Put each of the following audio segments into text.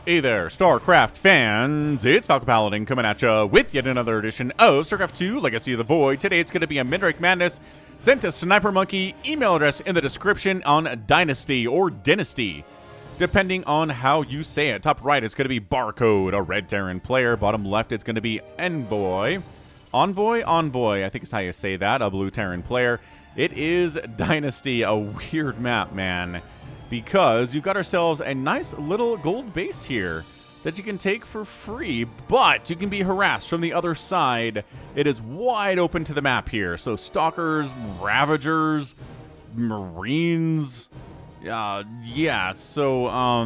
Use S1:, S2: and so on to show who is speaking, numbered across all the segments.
S1: Hey there, StarCraft fans! It's Falcon Paladin coming at ya with yet another edition of StarCraft 2 Legacy of the Void. Today it's going to be a mid-rank madness sent to SniperMonkey, email address in the description on Dynasty or Dynasty, depending on how you say it. Top right it's going to be Barcode, a Red Terran player. Bottom left it's going to be Envoy. Envoy, I think is how you say that, a Blue Terran player. It is Dynasty, a weird map, man. Because you've got ourselves a nice little gold base here that you can take for free, but you can be harassed from the other side. It is wide open to the map here. So Stalkers, Ravagers, Marines, yeah. So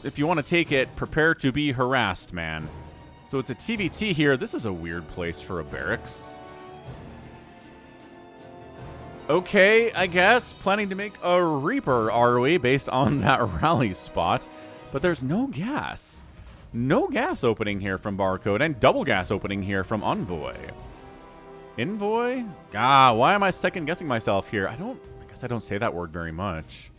S1: if you want to take it, prepare to be harassed, man. So it's a TVT here. This is a weird place for a barracks. Okay, I guess. Planning to make a Reaper, are we, based on that rally spot. But there's no gas. No gas opening here from Barcode, and double gas opening here from Envoy. Envoy? Why am I second guessing myself here? I guess I don't say that word very much.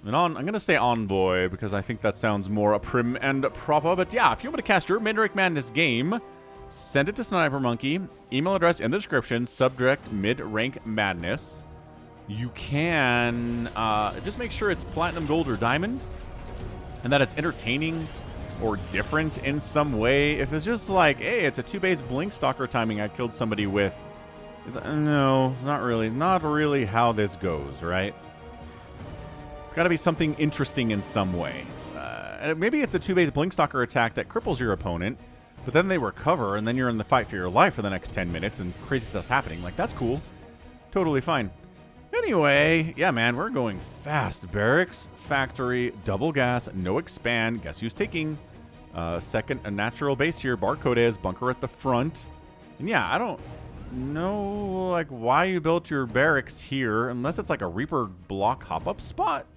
S1: And I'm going to say Envoy, because I think that sounds more prim and proper. But yeah, if you want to cast your Mid-Rank Madness game, send it to SniperMonkey. Email address in the description. Subject Mid-Rank Madness. You can just make sure it's Platinum, Gold, or Diamond, and that it's entertaining or different in some way. If it's just like, hey, it's a 2-base Blink Stalker timing I killed somebody with. No, it's not really how this goes, right? It's got to be something interesting in some way. Maybe it's a 2-base Blink Stalker attack that cripples your opponent, but then they recover, and then you're in the fight for your life for the next 10 minutes, and crazy stuff's happening. Like, that's cool. Totally fine. Anyway, yeah, man, we're going fast. Barracks, factory, double gas, no expand. Guess who's taking second, a natural base here. Barcode is bunker at the front. And yeah, I don't know, like, why you built your barracks here, unless it's like a Reaper block hop-up spot.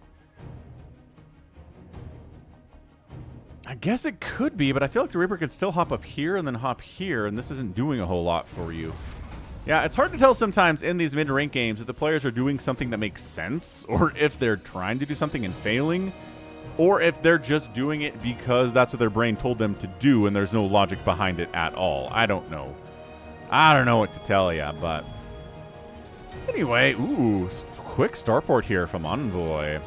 S1: I guess it could be, but I feel like the Reaper could still hop up here and then hop here, and this isn't doing a whole lot for you. Yeah, it's hard to tell sometimes in these mid-rank games if the players are doing something that makes sense, or if they're trying to do something and failing, or if they're just doing it because that's what their brain told them to do and there's no logic behind it at all. I don't know. I don't know what to tell you, but anyway, ooh, quick starport here from Envoy.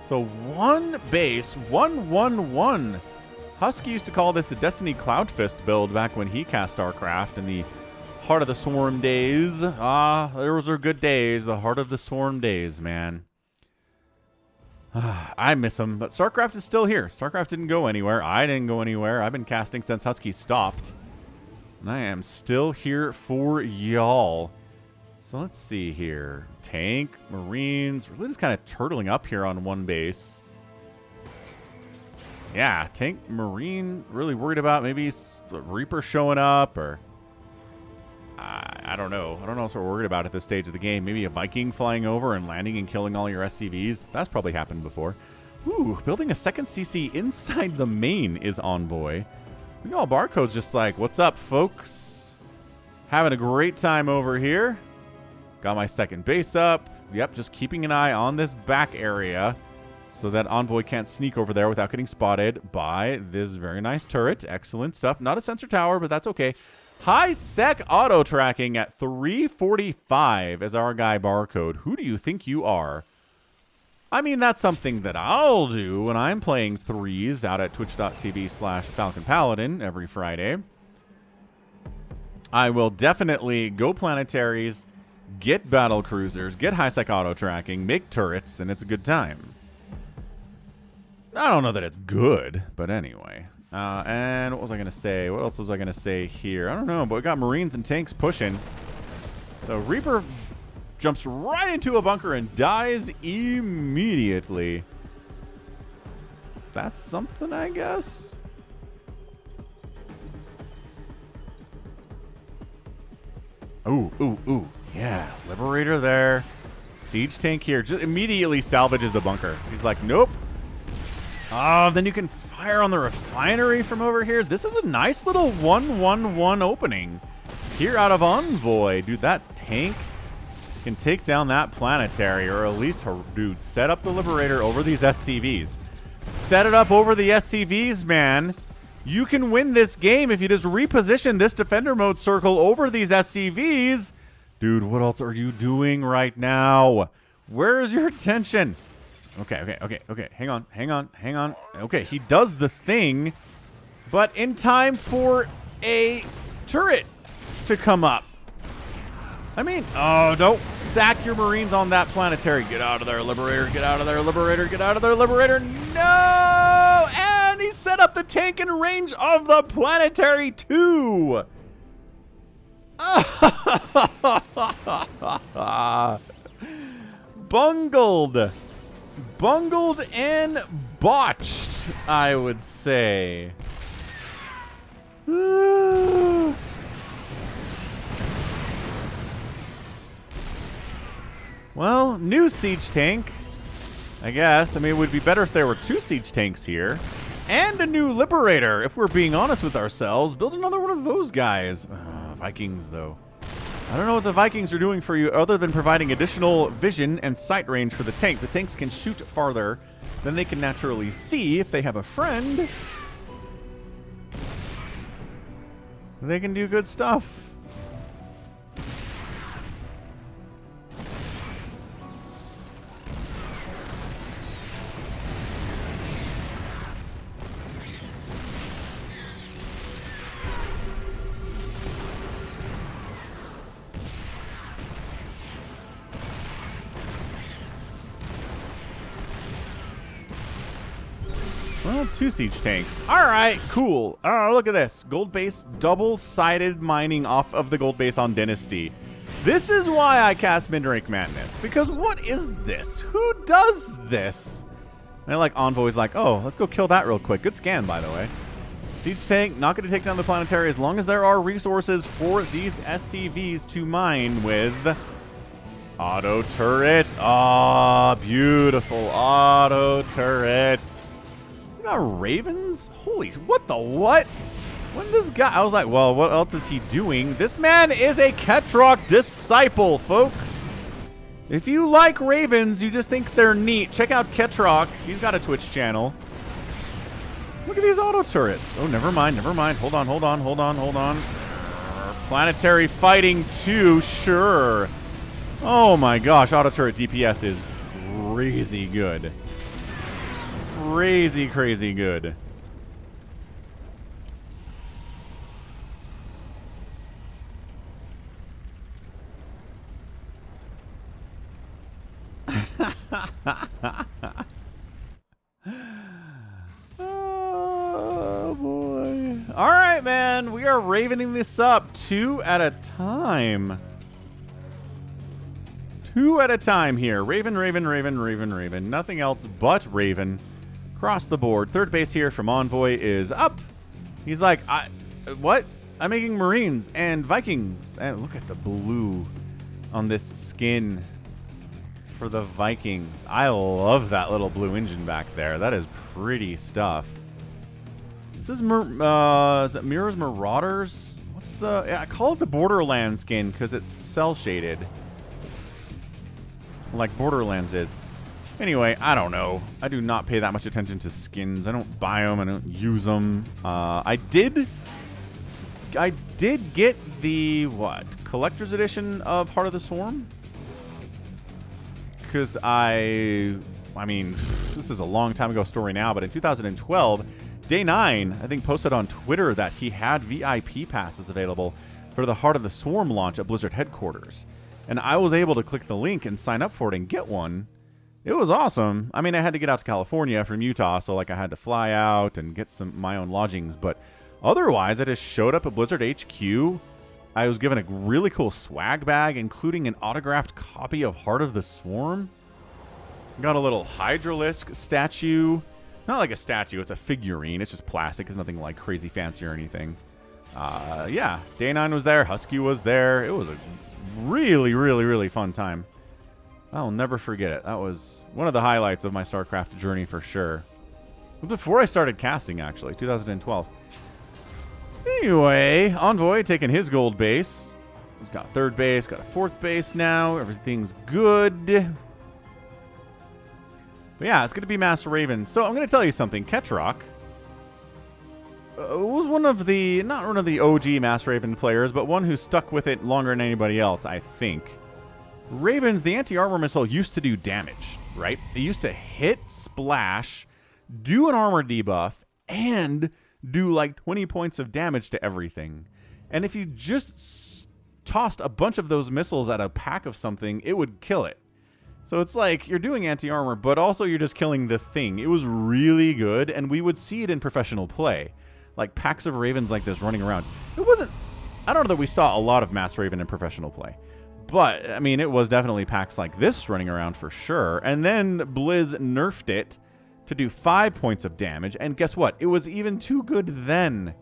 S1: So one base, 1-1-1. Husky used to call this a Destiny Cloudfist build back when he cast StarCraft in the Heart of the Swarm days. Those are good days. The Heart of the Swarm days, man. I miss them, but StarCraft is still here. StarCraft didn't go anywhere. I didn't go anywhere. I've been casting since Husky stopped. And I am still here for y'all. So let's see here. Tank, Marines, really just kind of turtling up here on one base. Yeah, Tank, Marine, really worried about maybe Reaper showing up, or I don't know. I don't know what we're worried about at this stage of the game. Maybe a Viking flying over and landing and killing all your SCVs. That's probably happened before. Ooh, building a second CC inside the main is Envoy. You know, Barcode's just like, what's up, folks? Having a great time over here. Got my second base up. Yep, just keeping an eye on this back area so that Envoy can't sneak over there without getting spotted by this very nice turret. Excellent stuff. Not a sensor tower, but that's okay. High sec auto tracking at 345 as our guy Barcode. Who do you think you are? I mean, that's something that I'll do when I'm playing threes out at twitch.tv/Falcon Paladin every Friday. I will definitely go planetaries, get battle cruisers, get high-sec auto-tracking, make turrets, and it's a good time. I don't know that it's good, but anyway. And what was I going to say? What else was I going to say here? I don't know, but we got Marines and tanks pushing. So Reaper jumps right into a bunker and dies immediately. That's something, I guess. Ooh. Yeah, Liberator there. Siege tank here. Just immediately salvages the bunker. He's like, nope. Oh, then you can fire on the refinery from over here. This is a nice little 1-1-1 opening here out of Envoy. Dude, that tank can take down that planetary, or at least, dude, set up the Liberator over these SCVs. Set it up over the SCVs, man. You can win this game if you just reposition this defender mode circle over these SCVs. Dude, what else are you doing right now? Where is your attention? Okay. Hang on. Okay, he does the thing, but in time for a turret to come up. I mean, oh, don't sack your Marines on that planetary. Get out of there, Liberator. Get out of there, Liberator. Get out of there, Liberator. No! And he set up the tank in range of the planetary too. Bungled. Bungled and botched, I would say. Well, new siege tank, I guess. I mean, it would be better if there were 2 siege tanks here. And a new Liberator, if we're being honest with ourselves. Build another one of those guys. Vikings, though. I don't know what the Vikings are doing for you other than providing additional vision and sight range for the tank. The tanks can shoot farther than they can naturally see if they have a friend. They can do good stuff. Well, 2 siege tanks. All right, cool. Oh, look at this. Gold base, double-sided mining off of the gold base on Dynasty. This is why I cast Midrank Madness. Because what is this? Who does this? And like Envoy's like, oh, let's go kill that real quick. Good scan, by the way. Siege tank, not going to take down the planetary as long as there are resources for these SCVs to mine with. Auto turrets. Ah, oh, beautiful auto turrets. You got ravens? Holy, what the what? When this guy, I was like, well, what else is he doing? This man is a Ketrock disciple, folks. If you like ravens, you just think they're neat, check out Ketrock. He's got a Twitch channel. Look at these auto turrets. Oh, never mind. Hold on. Planetary fighting too, sure. Oh my gosh, auto turret DPS is crazy good. Crazy good. Oh boy. All right, man. We are ravening this up 2 at a time. 2 at a time here. Raven. Nothing else but Raven. Across the board. Third base here from Envoy is up. He's like, what? I'm making Marines and Vikings. And look at the blue on this skin for the Vikings. I love that little blue engine back there. That is pretty stuff. This is, is it Mirrors Marauders? What's the, yeah, I call it the Borderlands skin because it's cell shaded. Like Borderlands is. Anyway, I don't know. I do not pay that much attention to skins. I don't buy them. I don't use them. I did get the, what? Collector's edition of Heart of the Swarm? Because I mean, this is a long time ago story now, but in 2012, Day 9, I think, posted on Twitter that he had VIP passes available for the Heart of the Swarm launch at Blizzard headquarters. And I was able to click the link and sign up for it and get one. It was awesome. I mean, I had to get out to California from Utah, so like I had to fly out and get my own lodgings. But otherwise, I just showed up at Blizzard HQ. I was given a really cool swag bag, including an autographed copy of Heart of the Swarm. Got a little Hydralisk statue. Not like a statue, it's a figurine. It's just plastic. It's nothing like crazy fancy or anything. Yeah, Day 9 was there. Husky was there. It was a really fun time. I'll never forget it. That was one of the highlights of my StarCraft journey for sure. It was before I started casting, actually, 2012. Anyway, Envoy taking his gold base. He's got third base, got a fourth base now. Everything's good. But yeah, it's going to be Mass Raven. So I'm going to tell you something. Ketrock was one of the, not one of the OG Mass Raven players, but one who stuck with it longer than anybody else, I think. Ravens, the anti-armor missile used to do damage, right? It used to hit, splash, do an armor debuff, and do like 20 points of damage to everything. And if you just tossed a bunch of those missiles at a pack of something, it would kill it. So it's like you're doing anti-armor, but also you're just killing the thing. It was really good, and we would see it in professional play. Like packs of Ravens like this running around. It wasn't, I don't know that we saw a lot of Mass Raven in professional play. But, I mean, it was definitely packs like this running around for sure. And then Blizz nerfed it to do 5 points of damage. And guess what? It was even too good then.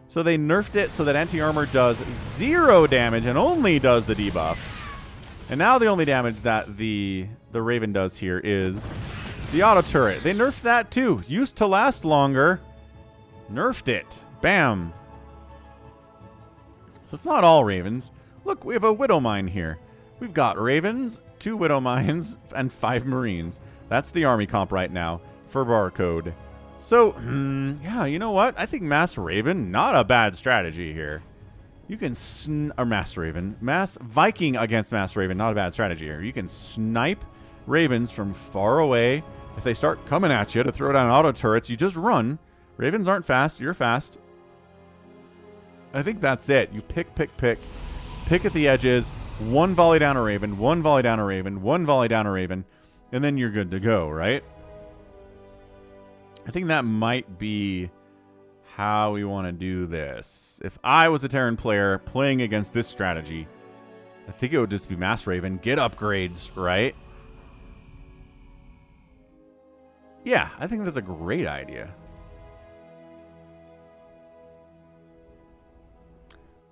S1: So they nerfed it so that anti-armor does 0 damage and only does the debuff. And now the only damage that the Raven does here is the auto turret. They nerfed that too. Used to last longer. Nerfed it. Bam. So it's not all Ravens. Look, we have a Widow Mine here. We've got Ravens, 2 Widow Mines, and 5 Marines. That's the army comp right now for Barcode. So, yeah, you know what? I think Mass Raven, not a bad strategy here. You can or Mass Raven. Mass Viking against Mass Raven, not a bad strategy here. You can snipe Ravens from far away. If they start coming at you to throw down auto turrets, you just run. Ravens aren't fast. You're fast. I think that's it. You pick. Pick at the edges. 1 volley down a Raven. 1 volley down a Raven. 1 volley down a Raven. And then you're good to go, right? I think that might be how we want to do this. If I was a Terran player playing against this strategy, I think it would just be Mass Raven. Get upgrades, right? Yeah, I think that's a great idea.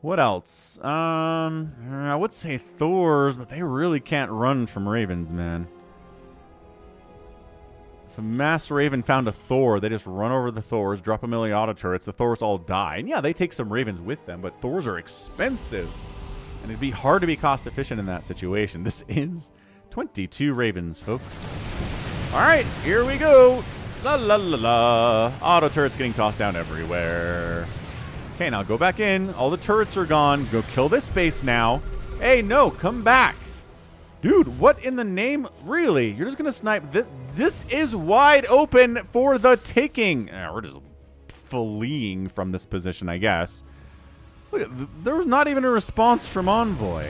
S1: What else? I would say Thors, but they really can't run from Ravens, man. If a Mass Raven found a Thor, they just run over the Thors, drop a million auto turrets, the Thors all die. And yeah, they take some Ravens with them, but Thors are expensive. And it'd be hard to be cost efficient in that situation. This is 22 Ravens, folks. All right, here we go. La la la la. Auto turrets getting tossed down everywhere. Okay, now go back in. All the turrets are gone. Go kill this base now. Hey, no, come back. Dude, what in the name? Really? You're just going to snipe this? This is wide open for the taking. We're just fleeing from this position, I guess. Look, there was not even a response from Envoy.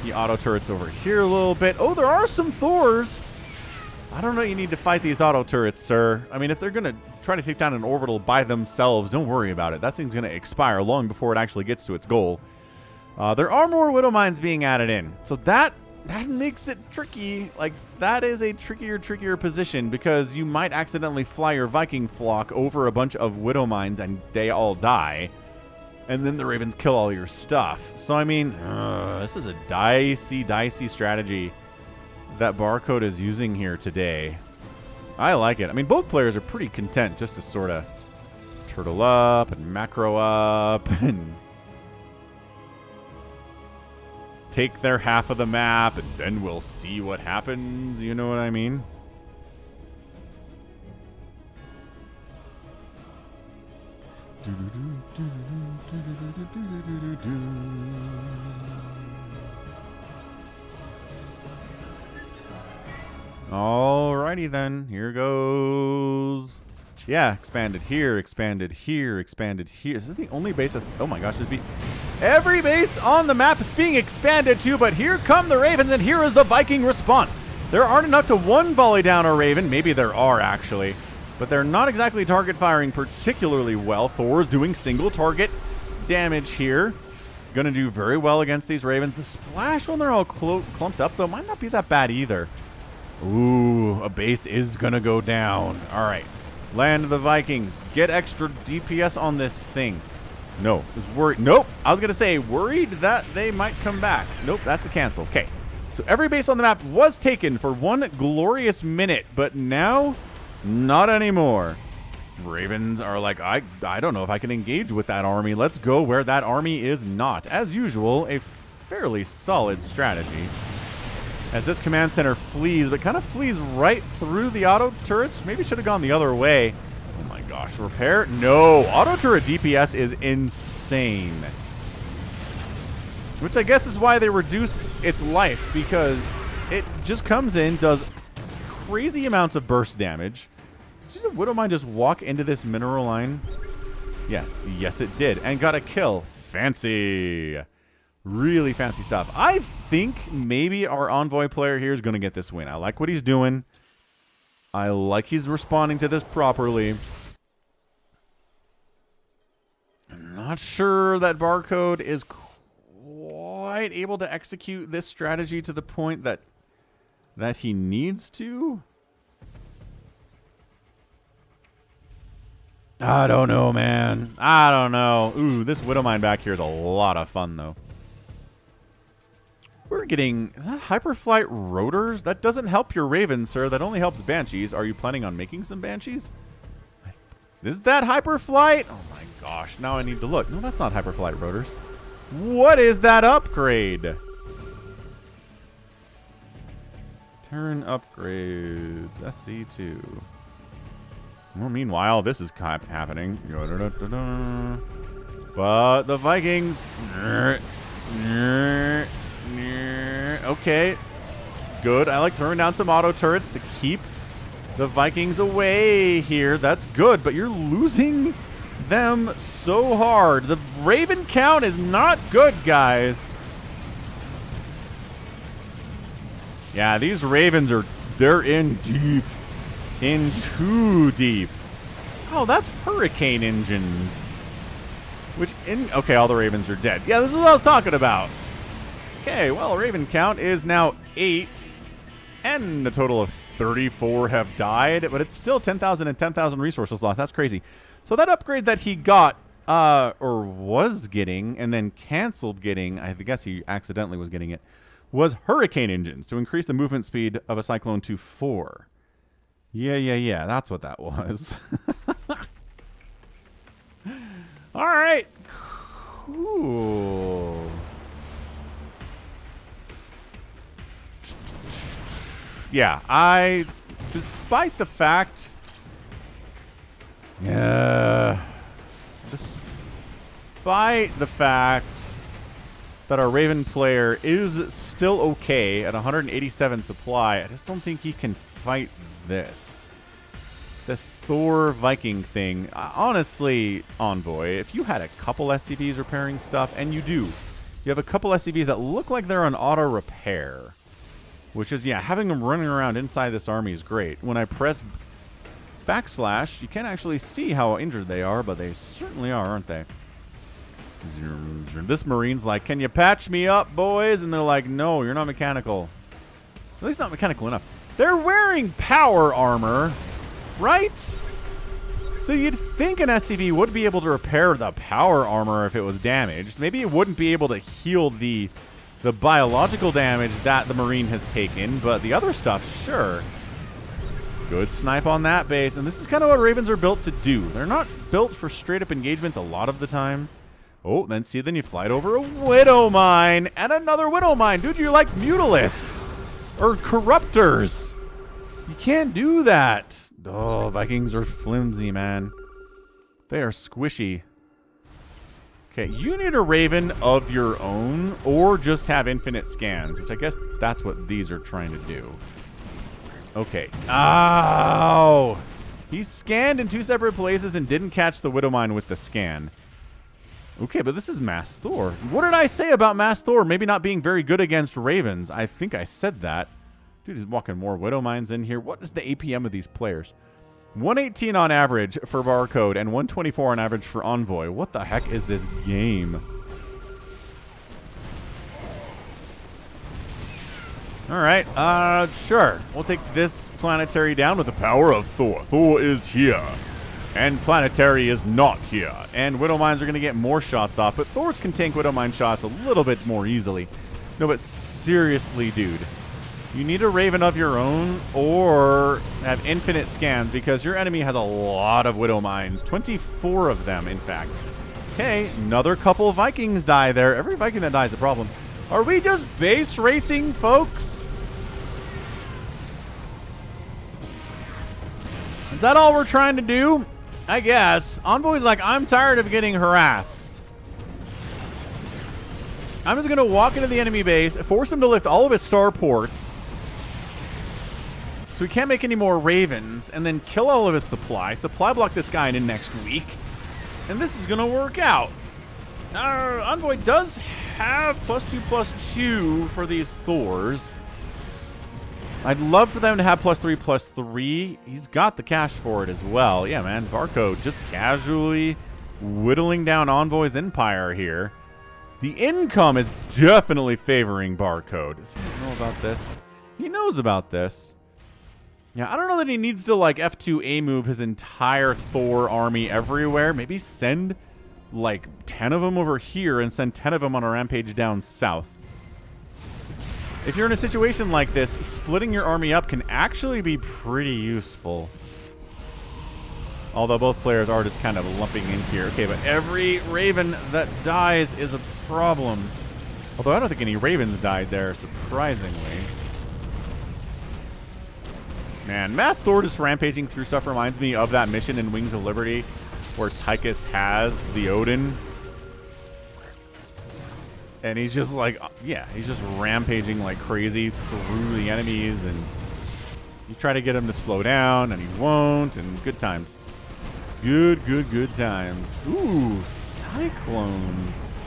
S1: The auto turrets over here a little bit. Oh, there are some Thors. I don't know you need to fight these auto turrets, sir. I mean, if they're going to try to take down an orbital by themselves, don't worry about it. That thing's going to expire long before it actually gets to its goal. There are more Widow Mines being added in. So that makes it tricky. Like, that is a trickier position because you might accidentally fly your Viking flock over a bunch of Widow Mines and they all die. And then the Ravens kill all your stuff. So, I mean, this is a dicey strategy that Barcode is using here today. I like it. I mean, both players are pretty content just to sort of turtle up and macro up and take their half of the map, and then we'll see what happens. You know what I mean? Alrighty then, here goes. Yeah, expanded here, expanded here, expanded here. Is this the only base that's, oh my gosh, every base on the map is being expanded to, but here come the Ravens, and here is the Viking response. There aren't enough to 1 volley down a Raven. Maybe there are, actually. But they're not exactly target firing particularly well. Thor's doing single target damage here. Gonna do very well against these Ravens. The splash when they're all clumped up, though, might not be that bad either. Ooh, a base is gonna go down. All right, land the Vikings. Get extra DPS on this thing. No, I was worried. Nope, I was gonna say worried that they might come back. Nope, that's a cancel. Okay, so every base on the map was taken for 1 glorious minute, but now not anymore. Ravens are like, I don't know if I can engage with that army. Let's go where that army is not. As usual, a fairly solid strategy. as this command center flees, but kind of flees right through the auto turrets. Maybe should have gone the other way. Oh my gosh, repair? No, auto turret DPS is insane. Which I guess is why they reduced its life, because it just comes in, does crazy amounts of burst damage. Did the Widowmine just walk into this mineral line? Yes, yes it did, and got a kill. Fancy. Really fancy stuff. I think maybe our Envoy player here is going to get this win. I like what he's doing. I like he's responding to this properly. I'm not sure that Barcode is quite able to execute this strategy to the point that he needs to. I don't know, man. I don't know. Ooh, this Widowmine back here is a lot of fun, though. We're getting... Is that Hyperflight rotors? That doesn't help your Ravens, sir. That only helps Banshees. Are you planning on making some Banshees? Is that Hyperflight? Oh my gosh. Now I need to look. No, that's not Hyperflight rotors. What is that upgrade? Turn upgrades. SC2. Well, meanwhile, this is happening. But the Vikings... Okay. Good. I like throwing down some auto turrets to keep the Vikings away here. That's good, but you're losing them so hard. The Raven count is not good, guys. Yeah, these Ravens are... They're in deep. In too deep. Oh, that's hurricane engines. Okay, all the Ravens are dead. Yeah, this is what I was talking about. Okay, well, Raven count is now 8. And a total of 34 have died. But it's still 10,000 and 10,000 resources lost. That's crazy. So that upgrade that he got, or was getting, and then canceled getting, I guess he accidentally was getting it, was hurricane engines to increase the movement speed of a Cyclone to 4. Yeah. That's what that was. All right. Cool. Yeah, despite the fact... Yeah. Despite the fact that our Raven player is still okay at 187 supply, I just don't think he can fight this Thor Viking thing. Honestly, Envoy, if you had a couple SCVs repairing stuff, and you do, you have a couple SCVs that look like they're on auto repair, which is, yeah, having them running around inside this army is great. When I press backslash, you can't actually see how injured they are, but they certainly are, aren't they? This Marine's like, can you patch me up, boys? And they're like, no, you're not mechanical. At least not mechanical enough. They're wearing power armor, right? So you'd think an SCV would be able to repair the power armor if it was damaged. Maybe it wouldn't be able to heal the biological damage that the Marine has taken, but the other stuff, sure. Good snipe on that base, and this is kind of what Ravens are built to do. They're not built for straight-up engagements a lot of the time. Oh, then you flight over a Widowmine, and another Widowmine. Dude, you're like Mutalisks. Or Corruptors. You can't do that. Oh, Vikings are flimsy, man. They are squishy. Okay, you need a Raven of your own, or just have infinite scans, which I guess that's what these are trying to do. Okay. Ow! He scanned in 2 separate places and didn't catch the Widowmine with the scan. Okay, but this is Mass Thor. What did I say about Mass Thor maybe not being very good against Ravens? I think I said that. Dude, he's walking more Widowmines in here. What is the APM of these players? 118 on average for Barcode and 124 on average for Envoy. What the heck is this game? All right, sure. We'll take this planetary down with the power of Thor. Thor is here. And Planetary is not here. And Widowmines are going to get more shots off, but Thors can tank Widowmine shots a little bit more easily. No, but seriously, dude. You need a Raven of your own or have infinite scans because your enemy has a lot of Widowmines. 24 of them, in fact. Okay, another couple Vikings die there. Every Viking that dies is a problem. Are we just base racing, folks? Is that all we're trying to do? I guess. Envoy's like, I'm tired of getting harassed. I'm just going to walk into the enemy base, force him to lift all of his starports, so he can't make any more Ravens, and then kill all of his supply block this guy in next week, and this is going to work out. Envoy does have +2/+2 for these Thors. I'd love for them to have +3/+3. He's got the cash for it as well. Yeah, man, Barcode just casually whittling down Envoy's empire here. The income is definitely favoring Barcode. Does he know about this? He knows about this. Yeah, I don't know that he needs to, like, F2A move his entire Thor army everywhere. Maybe send, like, 10 of them over here and send 10 of them on a rampage down south. If you're in a situation like this, splitting your army up can actually be pretty useful. Although both players are just kind of lumping in here. Okay, but every Raven that dies is a problem. Although I don't think any Ravens died there, surprisingly. Man, Mass Thor just rampaging through stuff reminds me of that mission in Wings of Liberty where Tychus has the Odin. And he's just like, yeah, he's just rampaging like crazy through the enemies. And you try to get him to slow down, and he won't. And good times. Good times. Ooh, Cyclones.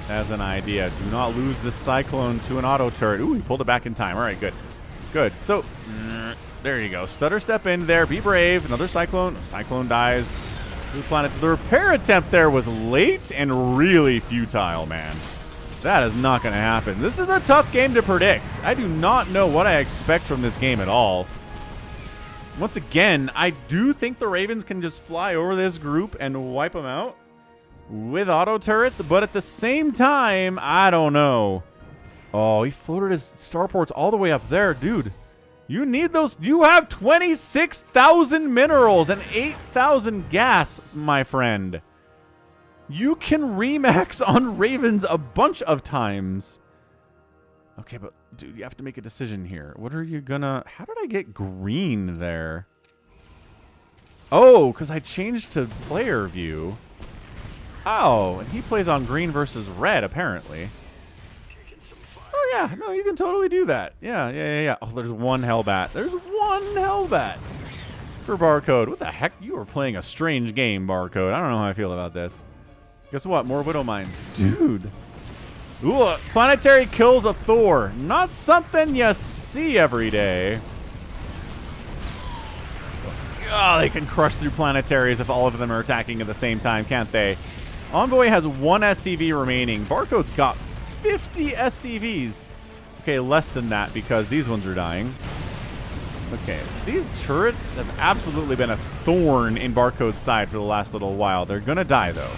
S1: As an idea. Do not lose the Cyclone to an auto turret. Ooh, he pulled it back in time. All right, good. Good. So, there you go. Stutter step in there. Be brave. Another Cyclone. Cyclone dies. To the planet. The repair attempt there was late and really futile, man. That is not going to happen. This is a tough game to predict. I do not know what I expect from this game at all. Once again, I do think the Ravens can just fly over this group and wipe them out with auto turrets, but at the same time, I don't know. Oh, he floated his starports all the way up there. Dude, you need those. You have 26,000 minerals and 8,000 gas, my friend. You can remax on Ravens a bunch of times. Okay, but dude, you have to make a decision here. What are you gonna... How did I get green there? Oh, because I changed to player view. Oh, and he plays on green versus red, apparently. Oh, yeah. No, you can totally do that. Yeah. Oh, there's one Hellbat. There's one Hellbat for Barcode. What the heck? You are playing a strange game, Barcode. I don't know how I feel about this. Guess what? More Widow Mines. Dude. Ooh, planetary kills a Thor. Not something you see every day. Oh, they can crush through planetaries if all of them are attacking at the same time, can't they? Envoy has 1 SCV remaining. Barcode's got 50 SCVs. Okay, less than that because these ones are dying. Okay, these turrets have absolutely been a thorn in Barcode's side for the last little while. They're going to die, though.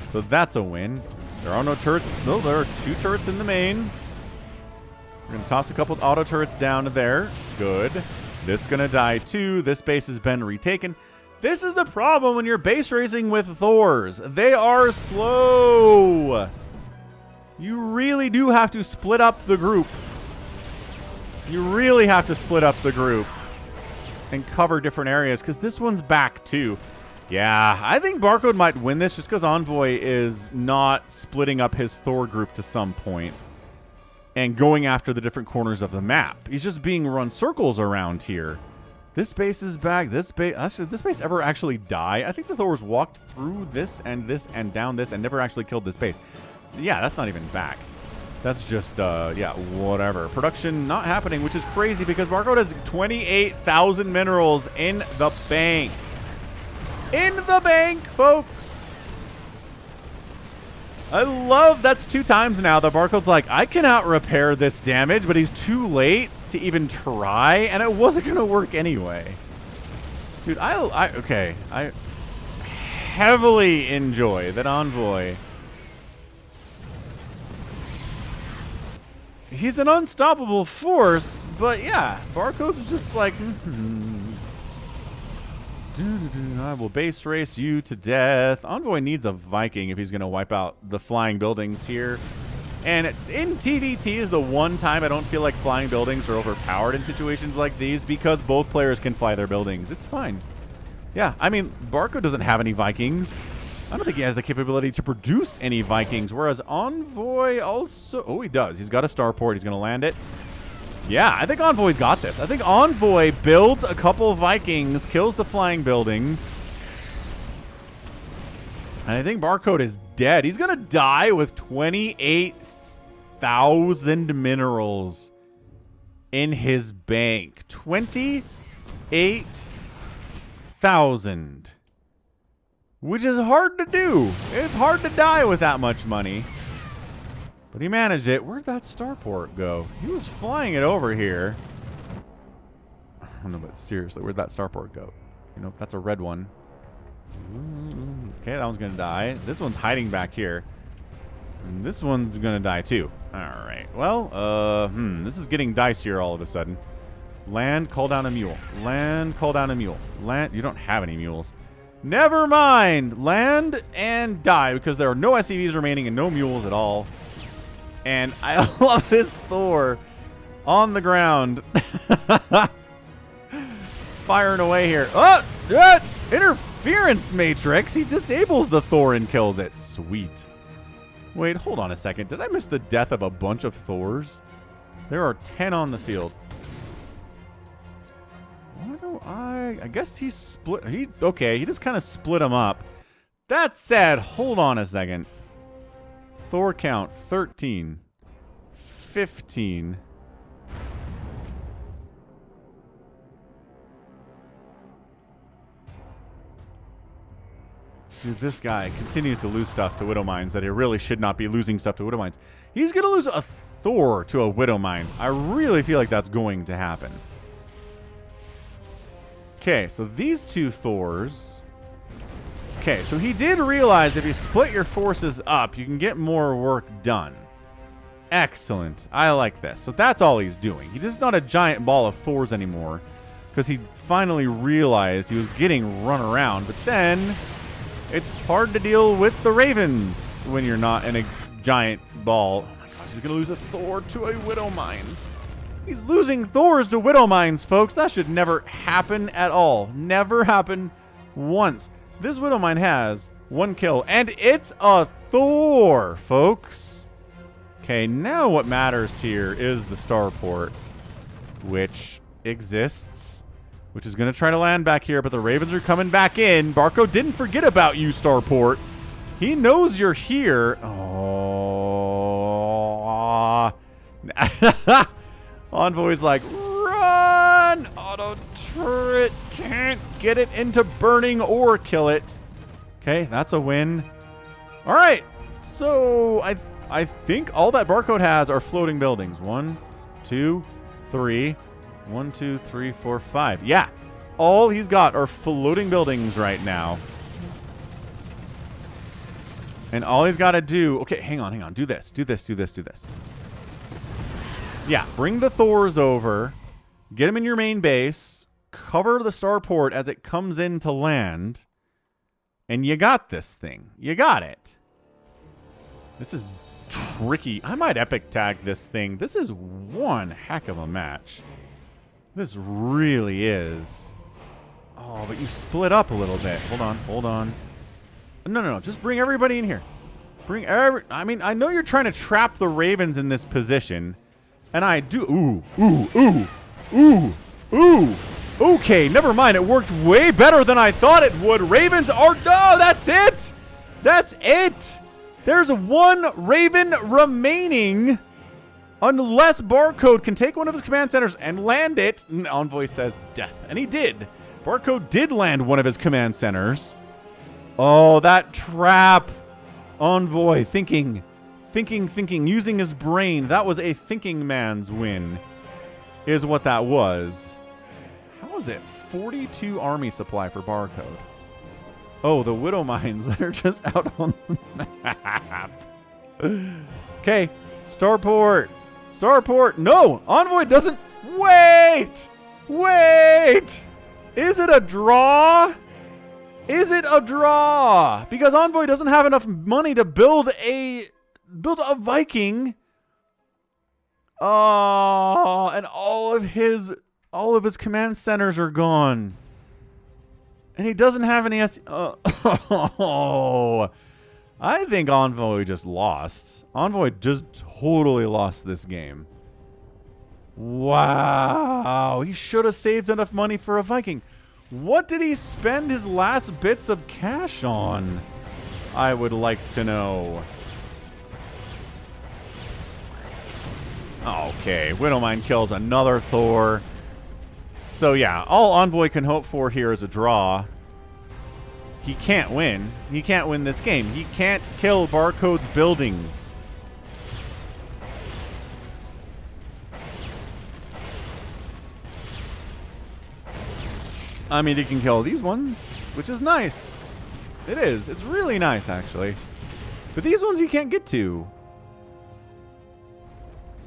S1: So that's a win. There are no turrets. No, there are 2 turrets in the main. We're going to toss a couple of auto turrets down to there. Good. This is going to die too. This base has been retaken. This is the problem when you're base racing with Thors. They are slow. You really do have to split up the group. You really have to split up the group and cover different areas because this one's back too. Yeah, I think Barcode might win this just because Envoy is not splitting up his Thor group to some point and going after the different corners of the map. He's just being run circles around here. This base is back. This base ever actually die? I think the Thors walked through this and down this and never actually killed this base. Yeah, that's not even back. That's just, yeah, whatever. Production not happening, which is crazy because Barcode has 28,000 minerals in the bank. In the bank, folks. I love that's 2 times now that Barcode's like, I cannot repair this damage, but he's too late to even try, and it wasn't going to work anyway. Dude, okay. I heavily enjoy that Envoy. He's an unstoppable force, but yeah, Barcode's just like, I will base race you to death. Envoy needs a Viking if he's going to wipe out the flying buildings here. And in TVT is the one time I don't feel like flying buildings are overpowered in situations like these because both players can fly their buildings. It's fine. Yeah, I mean, Barco doesn't have any Vikings. I don't think he has the capability to produce any Vikings, whereas Envoy also... Oh, he does. He's got a starport. He's going to land it. Yeah, I think Envoy's got this. I think Envoy builds a couple Vikings, kills the flying buildings. And I think Barcode is dead. He's going to die with 28,000 minerals in his bank. 28,000. Which is hard to do. It's hard to die with that much money. But he managed it. Where'd that starport go? He was flying it over here. I don't know, but seriously, where'd that starport go? You know, that's a red one. Okay, that one's going to die. This one's hiding back here. And this one's going to die too. Alright, well, this is getting dicier all of a sudden. Land, call down a mule. Land, call down a mule. Land, you don't have any mules. Never mind. Land and die because there are no SCVs remaining and no mules at all. And I love this Thor on the ground. Firing away here. Oh! Interference matrix. He disables the Thor and kills it. Sweet. Wait, hold on a second. Did I miss the death of a bunch of Thors? There are 10 on the field. Why don't I guess he split. Okay, he just kind of split them up. That said, hold on a second. Thor count 13, 15. Dude, this guy continues to lose stuff to Widow Mines that he really should not be losing stuff to Widow Mines. He's going to lose a Thor to a Widow Mine. I really feel like that's going to happen. Okay, so these two Thors. Okay, so he did realize if you split your forces up, you can get more work done. Excellent. I like this. So that's all he's doing. He's just not a giant ball of Thors anymore because he finally realized he was getting run around. But then it's hard to deal with the Ravens when you're not in a giant ball. Oh my gosh, he's going to lose a Thor to a Widow Mine. He's losing Thors to Widow Mines, folks. That should never happen at all. Never happen once. This Widow Mine has 1 kill, and it's a Thor, folks. Okay, now what matters here is the starport, which exists, which is going to try to land back here, but the Ravens are coming back in. Barco didn't forget about you, starport. He knows you're here. Oh. Envoy's like, run! Auto turret can't get it into burning or kill it. Okay, that's a win. All right, so I think all that Barcode has are floating buildings. 1, 2, 3. 1, 2, 3, 4, 5. Yeah, all he's got are floating buildings right now. And all he's got to do... Okay, hang on. Do this. Yeah, bring the Thors over, get them in your main base, cover the starport as it comes in to land, and you got this thing. You got it. This is tricky. I might epic tag this thing. This is one heck of a match. This really is. Oh, but you split up a little bit. Hold on. No. Just bring everybody in here. I mean, I know you're trying to trap the Ravens in this position. And I do. Ooh. Okay, never mind. It worked way better than I thought it would. Ravens are... No, that's it. That's it. There's 1 Raven remaining. Unless Barcode can take one of his command centers and land it. Envoy says death. And he did. Barcode did land one of his command centers. Oh, that trap. Envoy thinking, using his brain. That was a thinking man's win, is what that was. How is it 42 army supply for Barcode? Oh, the Widow Mines that are just out on the map. Okay, starport. No, Envoy doesn't. Wait. Is it a draw? Because Envoy doesn't have enough money to build a build a Viking. Oh, and all of his command centers are gone. And he doesn't have any oh. I think Envoy just lost. Envoy just totally lost this game. Wow. He should have saved enough money for a Viking. What did he spend his last bits of cash on? I would like to know. Okay, Widowmine kills another Thor. So yeah, all Envoy can hope for here is a draw. He can't win. He can't win this game. He can't kill Barcode's buildings. I mean, he can kill these ones, which is nice. It is. It's really nice, actually. But these ones he can't get to.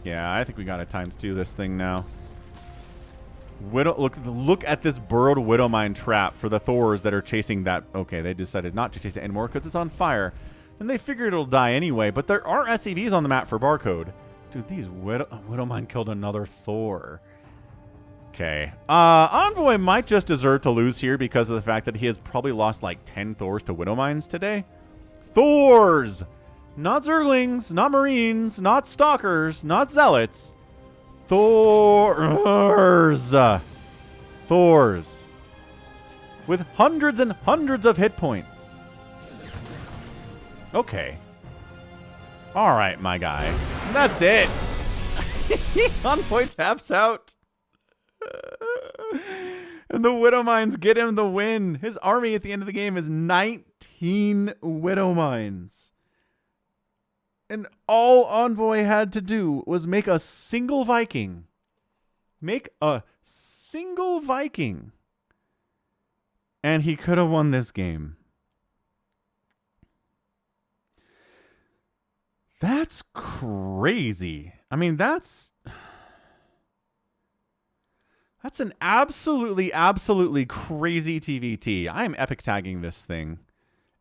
S1: Yeah, I think we gotta ×2 this thing now. Look at this burrowed Widowmine trap for the Thors that are chasing that. Okay, they decided not to chase it anymore because it's on fire. And they figured it'll die anyway, but there are SCVs on the map for Barcode. Dude, these Widowmine killed another Thor. Okay. Envoy might just deserve to lose here because of the fact that he has probably lost like 10 Thors to Widowmines today. Thors! Not Zerglings, not Marines, not Stalkers, not Zealots. Thors. Thors. With hundreds and hundreds of hit points. Okay. Alright, my guy. That's it. Envoy taps out. And the Widowmines get him the win. His army at the end of the game is 19 Widowmines. And all Envoy had to do was make a single Viking. Make a single Viking. And he could have won this game. That's crazy. I mean, that's an absolutely, absolutely crazy TVT. I am epic tagging this thing.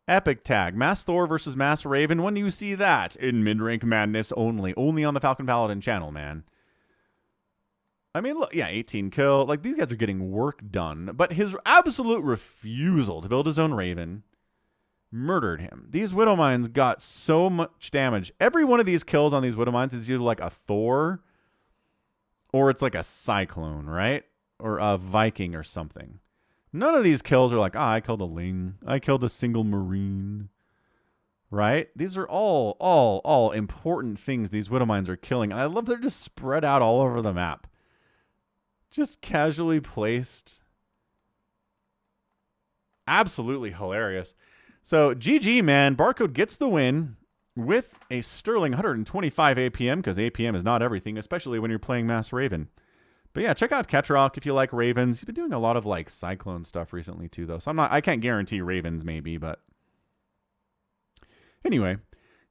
S1: Epic tag. Mass Thor versus Mass Raven. When do you see that? In mid-rank madness only. Only on the Falcon Paladin channel, man. I mean, look, yeah, 18 kill. Like, these guys are getting work done. But his absolute refusal to build his own Raven murdered him. These Widowmines got so much damage. Every one of these kills on these Widowmines is either like a Thor or it's like a Cyclone, right? Or a Viking or something. None of these kills are like, I killed a Ling. I killed a single Marine. Right? These are all important things these Widowmines are killing. And I love they're just spread out all over the map. Just casually placed. Absolutely hilarious. So, GG, man. Barcode gets the win with a sterling 125 APM, because APM is not everything, especially when you're playing Mass Raven. But yeah, check out Ketrock if you like Ravens. He's been doing a lot of like Cyclone stuff recently too, though. So I can't guarantee Ravens maybe, but anyway,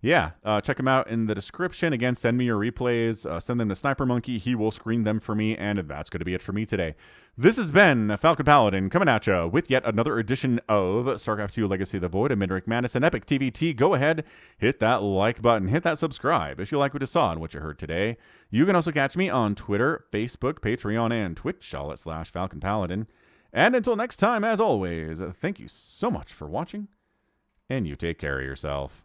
S1: yeah, check him out in the description. Again, send me your replays. Send them to SniperMonkey. He will screen them for me, and that's going to be it for me today. This has been Falcon Paladin coming at you with yet another edition of StarCraft 2 Legacy of the Void and Midrank Madness and Epic TVT. Go ahead, hit that like button, hit that subscribe if you like what you saw and what you heard today. You can also catch me on Twitter, Facebook, Patreon, and Twitch, all at /Falcon Paladin. And until next time, as always, thank you so much for watching, and you take care of yourself.